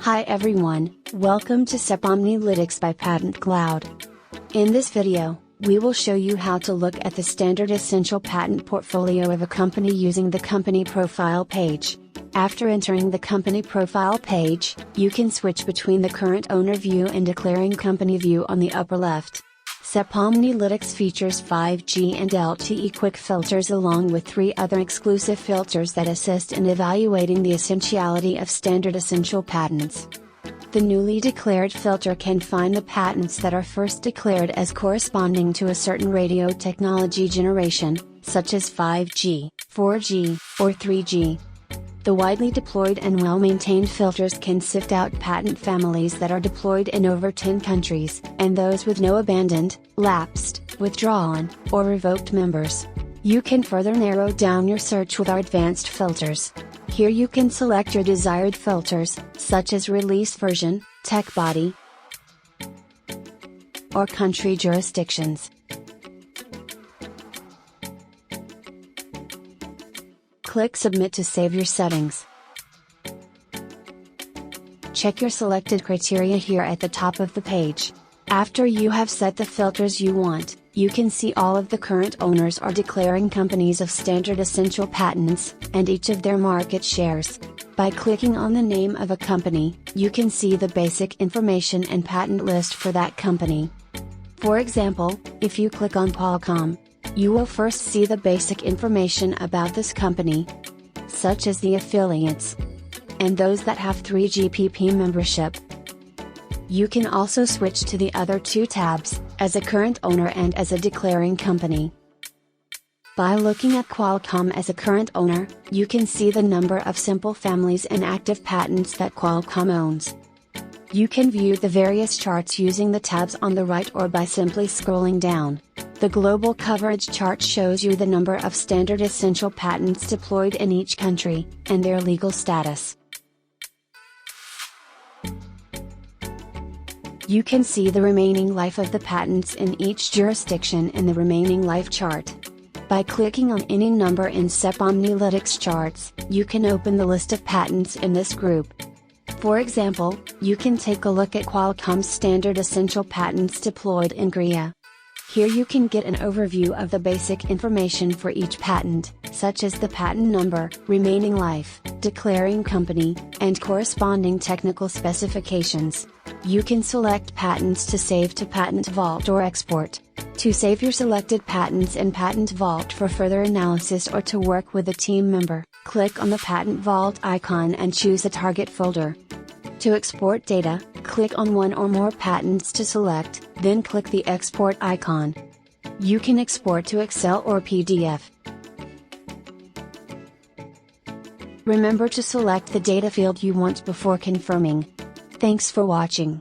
Hi everyone, welcome to SEP OmniLytics by Patent Cloud. In this video, we will show you how to look at the standard essential patent portfolio of a company using the company profile page. After entering the company profile page, you can switch between the current owner view and declaring company view on the upper left. SEP OmniLytics features 5G and LTE quick filters along with 3 other exclusive filters that assist in evaluating the essentiality of standard essential patents. The newly declared filter can find the patents that are first declared as corresponding to a certain radio technology generation, such as 5G, 4G, or 3G. The widely deployed and well-maintained filters can sift out patent families that are deployed in over 10 countries, and those with no abandoned, lapsed, withdrawn, or revoked members. You can further narrow down your search with our advanced filters. Here you can select your desired filters, such as release version, tech body, or country jurisdictions. Click Submit to save your settings. Check your selected criteria here at the top of the page. After you have set the filters you want, you can see all of the current owners are declaring companies of standard essential patents, and each of their market shares. By clicking on the name of a company, you can see the basic information and patent list for that company. For example, if you click on Qualcomm, you will first see the basic information about this company, such as the affiliates, and those that have 3GPP membership. You can also switch to the other 2 tabs, as a current owner and as a declaring company. By looking at Qualcomm as a current owner, you can see the number of simple families and active patents that Qualcomm owns. You can view the various charts using the tabs on the right or by simply scrolling down. The global coverage chart shows you the number of standard essential patents deployed in each country, and their legal status. You can see the remaining life of the patents in each jurisdiction in the remaining life chart. By clicking on any number in SEP OmniLytics charts, you can open the list of patents in this group. For example, you can take a look at Qualcomm's standard essential patents deployed in Korea. Here you can get an overview of the basic information for each patent, such as the patent number, remaining life, declaring company, and corresponding technical specifications. You can select patents to save to Patent Vault or export. To save your selected patents in Patent Vault for further analysis or to work with a team member, click on the Patent Vault icon and choose a target folder. To export data, click on one or more patents to select, then click the export icon. You can export to Excel or PDF. Remember to select the data field you want before confirming. Thanks for watching.